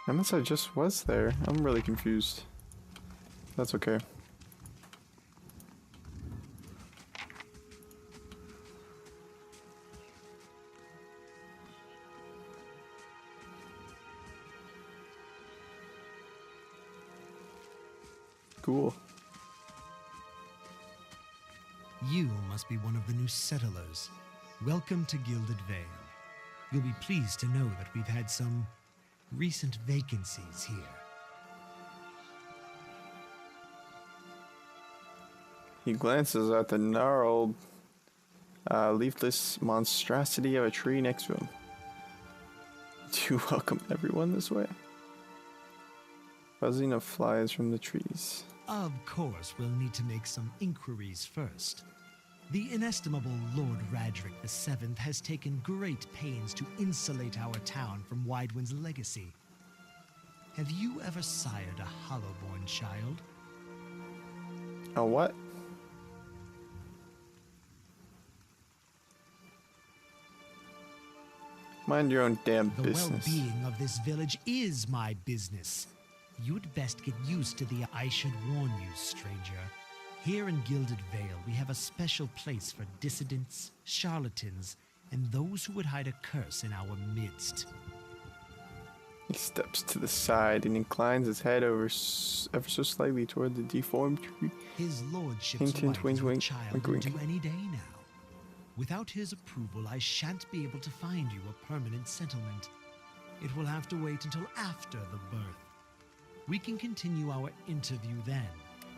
Unless I just was there. I'm really confused. That's okay. Cool. You must be one of the new settlers. Welcome to Gilded Vale. You'll be pleased to know that we've had some recent vacancies here. He glances at the gnarled, leafless monstrosity of a tree next to him. Do you welcome everyone this way? Buzzing of flies from the trees. Of course, we'll need to make some inquiries first. The inestimable Lord Radric VII has taken great pains to insulate our town from Widewind's legacy. Have you ever sired a Hollowborn child? A what? Mind your own damn business. The well-being of this village is my business. You'd best get used to the I should warn you, stranger. Here in Gilded Vale, we have a special place for dissidents, charlatans, and those who would hide a curse in our midst. He steps to the side and inclines his head over ever so slightly toward the deformed tree. His lordship's Hint, hint, wife wink, is a wink, child wink, will wink. do any day now. Without his approval, I shan't be able to find you a permanent settlement. It will have to wait until after the birth. We can continue our interview then,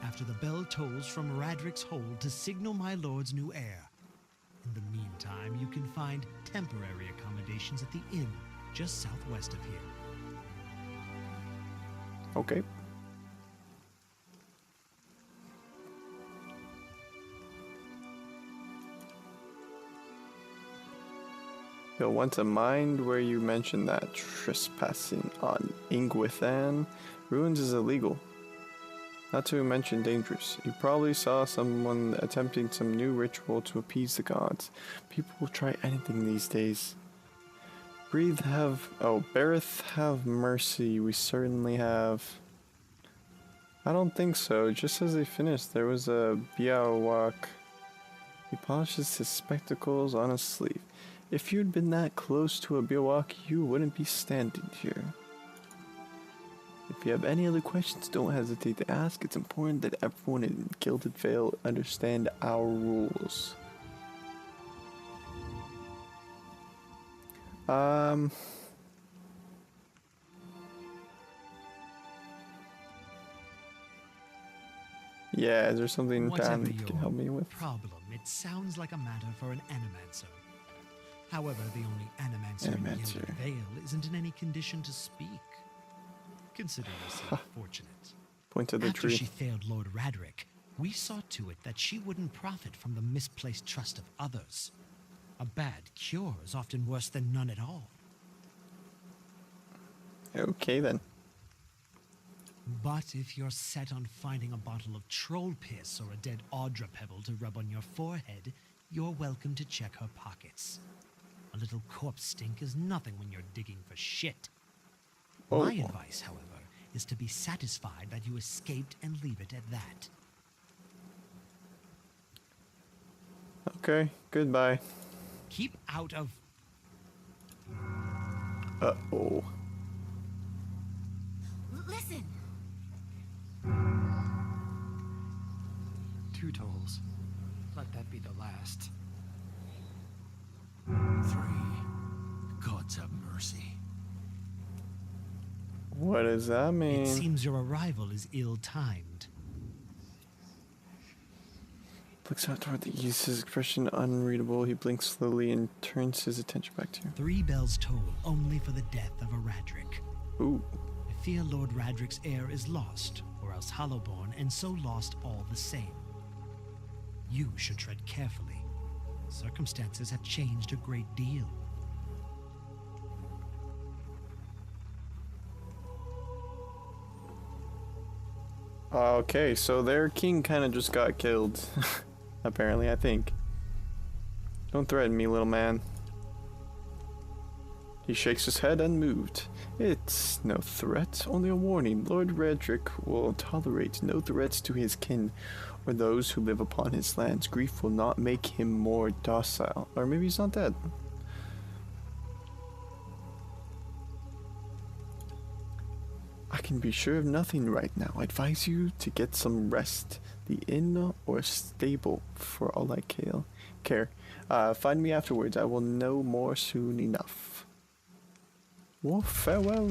after the bell tolls from Radric's hold to signal my lord's new heir. In the meantime, you can find temporary accommodations at the inn, just southwest of here. Okay. You'll want to mind where you mentioned that trespassing on Ingwithan ruins is illegal. Not to mention dangerous. You probably saw someone attempting some new ritual to appease the gods. People will try anything these days. Bareth have mercy. We certainly have. I don't think so. Just as they finished, there was a Biawak. He polishes his spectacles on his sleeve. If you'd been that close to a Biawak, you wouldn't be standing here. If you have any other questions, don't hesitate to ask. It's important that everyone in Gilded Vale understand our rules. Yeah, is there something Dan can help me with? Problem, it sounds like a matter for an animancer. However, the only animancer in Gilded Vale isn't in any condition to speak. Consider yourself fortunate. Point to the After tree. she failed Lord Radric, we saw to it that she wouldn't profit from the misplaced trust of others. A bad cure is often worse than none at all. Okay then. But if you're set on finding a bottle of troll piss or a dead Audra pebble to rub on your forehead, you're welcome to check her pockets. A little corpse stink is nothing when you're digging for shit. Oh. My advice, however, is to be satisfied that you escaped and leave it at that. Okay, goodbye. Keep out of... Uh-oh. Listen! 2 tolls. Let that be the last. 3. Gods have mercy. What does that mean? It seems your arrival is ill-timed. Looks out toward the east, his expression unreadable. He blinks slowly and turns his attention back to you. 3 bells toll only for the death of a Radric. Ooh. I fear Lord Radric's heir is lost, or else Hollowborn, and so lost all the same. You should tread carefully. Circumstances have changed a great deal. Okay, so their king kind of just got killed. Apparently, I think. Don't threaten me, little man. He shakes his head unmoved. It's no threat, only a warning. Lord Redrick will tolerate no threats to his kin or those who live upon his lands. Grief will not make him more docile. Or maybe he's not dead. I can be sure of nothing right now. I advise you to get some rest. The inn or stable, for all I care. Find me afterwards. I will know more soon enough. Well, farewell.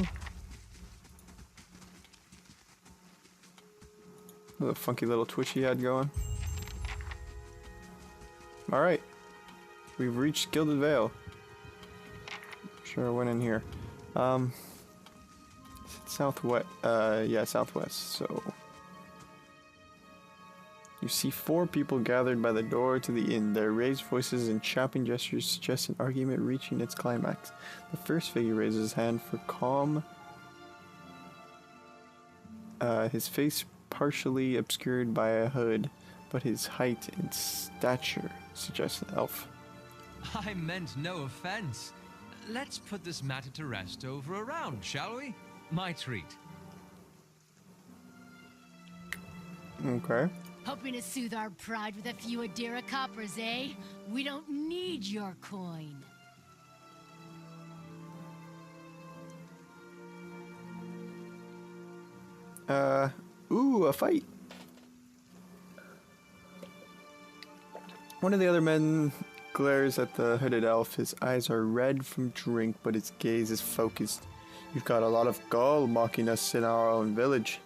The funky little twitch he had going. Alright. We've reached Gilded Vale. Sure, I went in here. Southwest. Yeah, southwest. So. You see 4 people gathered by the door to the inn. Their raised voices and chopping gestures suggest an argument reaching its climax. The first figure raises his hand for calm. His face partially obscured by a hood, but his height and stature suggest an elf. I meant no offense. Let's put this matter to rest over a round, shall we? My treat. Okay. Hoping to soothe our pride with a few Adira coppers, eh? We don't need your coin. Ooh, a fight. One of the other men glares at the hooded elf. His eyes are red from drink, but his gaze is focused. You've got a lot of gall mocking us in our own village.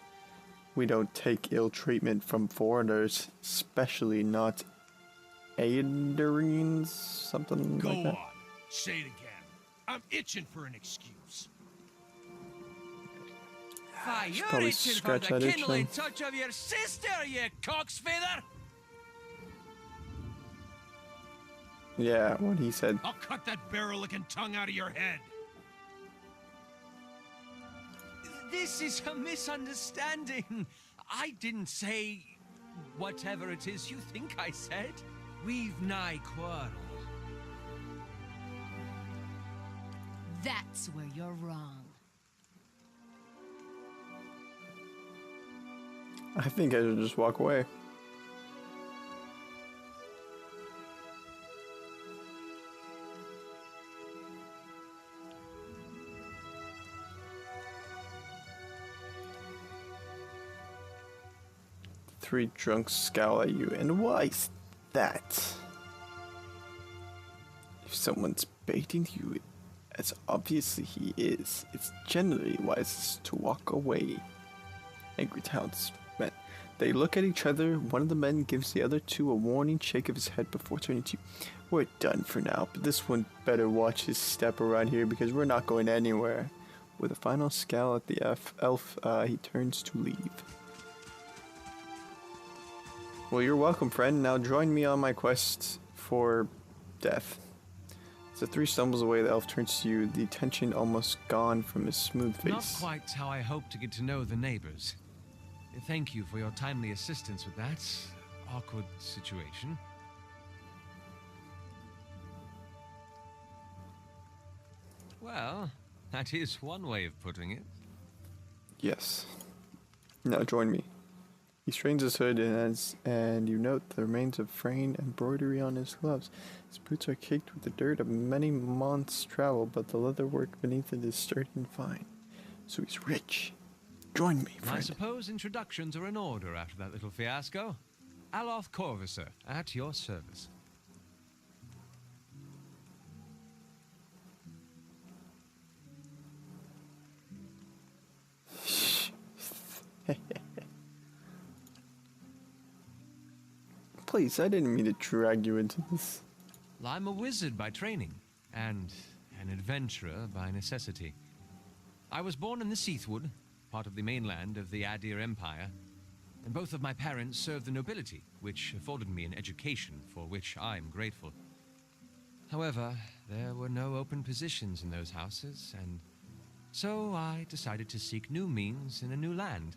We don't take ill treatment from foreigners, especially not Aedirines, something Go like that. on. Say it again. I'm itching for an excuse. Why, Should you're probably itching for scratch the that itch kindling then. touch of your sister, you cocksfeather! Yeah, what he said. I'll cut that barrel-licking tongue out of your head. This is a misunderstanding. I didn't say whatever it is you think I said. We've nigh quarrel. That's where you're wrong. I think I should just walk away. Three drunks scowl at you, and why's that? If someone's baiting you, as obviously he is, it's generally wisest to walk away. Angry townsmen. They look at each other. One of the men gives the other 2 a warning shake of his head before turning to you. We're done for now, but this one better watch his step around here because we're not going anywhere. With a final scowl at the elf, he turns to leave. Well, you're welcome, friend. Now join me on my quest for death. As the 3 stumbles away, the elf turns to you, the tension almost gone from his smooth face. Not quite how I hoped to get to know the neighbors. Thank you for your timely assistance with that awkward situation. Well, that is one way of putting it. Yes. Now join me. He strains his hood and you note the remains of fraying embroidery on his gloves. His boots are caked with the dirt of many months' travel, but the leatherwork beneath it is sturdy and fine. So he's rich. Join me, friend. I suppose introductions are in order after that little fiasco. Aloth Corvisor, at your service. Please, I didn't mean to drag you into this. I'm a wizard by training, and an adventurer by necessity. I was born in the Seathwood, part of the mainland of the Adir Empire, and both of my parents served the nobility, which afforded me an education for which I'm grateful. However, there were no open positions in those houses, and so I decided to seek new means in a new land.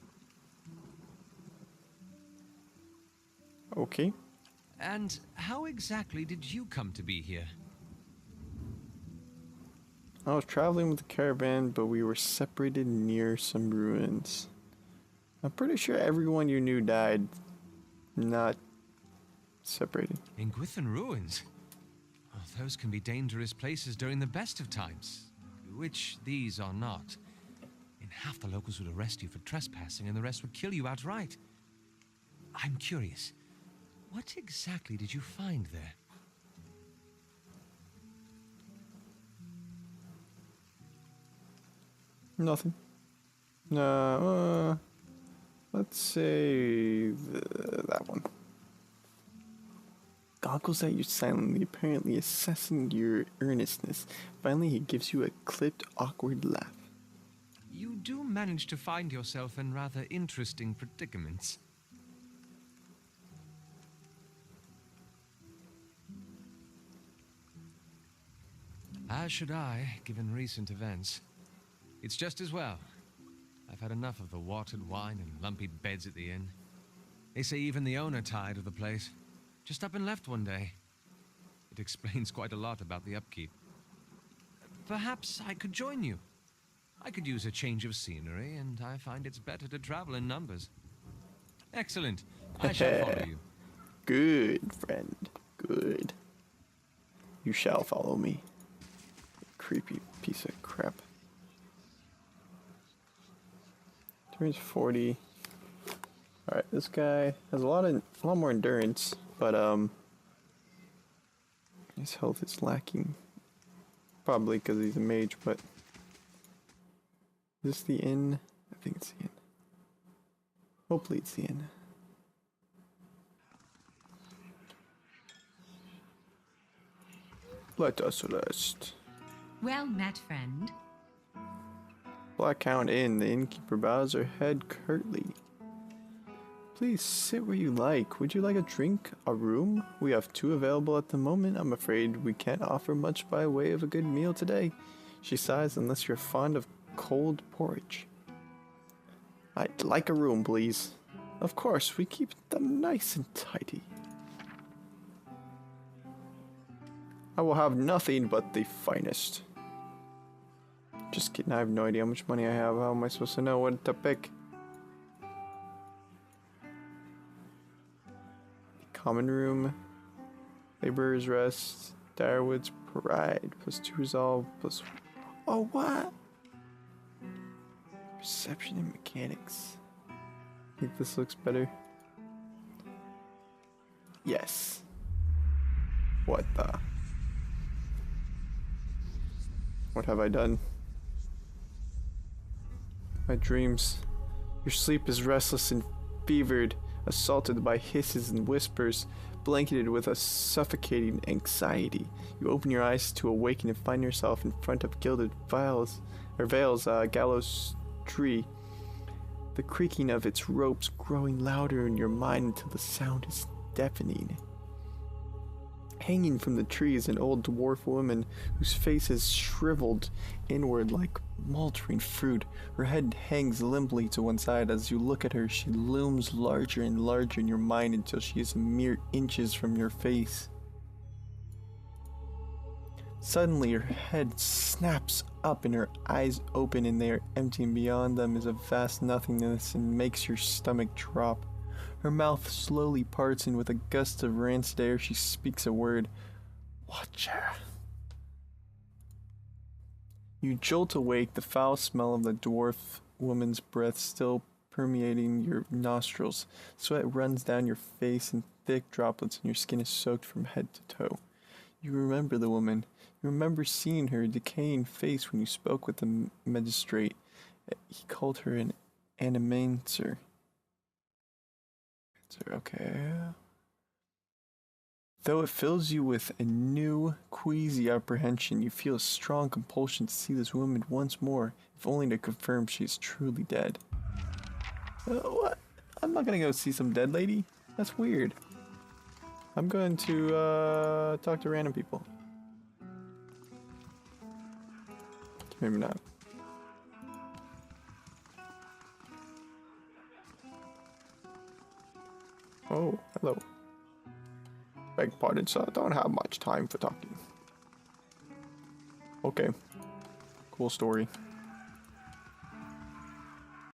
Okay. And how exactly did you come to be here? I was traveling with the caravan, but we were separated near some ruins. I'm pretty sure everyone you knew died, not separated. In Gwithan ruins? Oh, those can be dangerous places during the best of times, which these are not. And half the locals would arrest you for trespassing, and the rest would kill you outright. I'm curious, what exactly did you find there? Nothing. No, let's say that one. Goggles at you silently, apparently assessing your earnestness. Finally, he gives you a clipped, awkward laugh. You do manage to find yourself in rather interesting predicaments. As should I, given recent events. It's just as well. I've had enough of the watered wine and lumpy beds at the inn. They say even the owner tired of the place. Just up and left one day. It explains quite a lot about the upkeep. Perhaps I could join you. I could use a change of scenery, and I find it's better to travel in numbers. Excellent. I shall follow you. Good, friend. Good. You shall follow me. Creepy piece of crap. Turns 40. Alright, this guy has a lot more endurance, but his health is lacking. Probably because he's a mage, but is this the inn? I think it's the inn. Hopefully it's the inn. Let us rest. Well met, friend. Blackhound Inn. The innkeeper bows her head curtly. Please sit where you like. Would you like a drink? A room? We have 2 available at the moment. I'm afraid we can't offer much by way of a good meal today. She sighs, unless you're fond of cold porridge. I'd like a room, please. Of course, we keep them nice and tidy. I will have nothing but the finest. Just kidding, I have no idea how much money I have. How am I supposed to know what to pick? Common room. Laborer's rest. Direwood's pride. +2 resolve. +... Oh, what? Perception and mechanics. I think this looks better. Yes. What the? What have I done? My dreams. Your sleep is restless and fevered, assaulted by hisses and whispers, blanketed with a suffocating anxiety. You open your eyes to awaken and find yourself in front of gilded veils, gallows tree. The creaking of its ropes growing louder in your mind until the sound is deafening. Hanging from the tree is an old dwarf woman whose face is shriveled inward like moldering fruit. Her head hangs limply to one side. As you look at her, she looms larger and larger in your mind until she is a mere inches from your face. Suddenly, her head snaps up and her eyes open, and they are empty, and beyond them is a vast nothingness and makes your stomach drop. Her mouth slowly parts, and with a gust of rancid air, she speaks a word. Watcher. You jolt awake, the foul smell of the dwarf woman's breath still permeating your nostrils. Sweat runs down your face in thick droplets, and your skin is soaked from head to toe. You remember the woman. You remember seeing her decaying face when you spoke with the magistrate. He called her an animancer. Okay. Though it fills you with a new, queasy apprehension, you feel a strong compulsion to see this woman once more, if only to confirm she is truly dead. What? I'm not gonna go see some dead lady. That's weird. I'm going to talk to random people. Maybe not. Oh, hello. Beg pardon, sir. I don't have much time for talking. Okay. Cool story.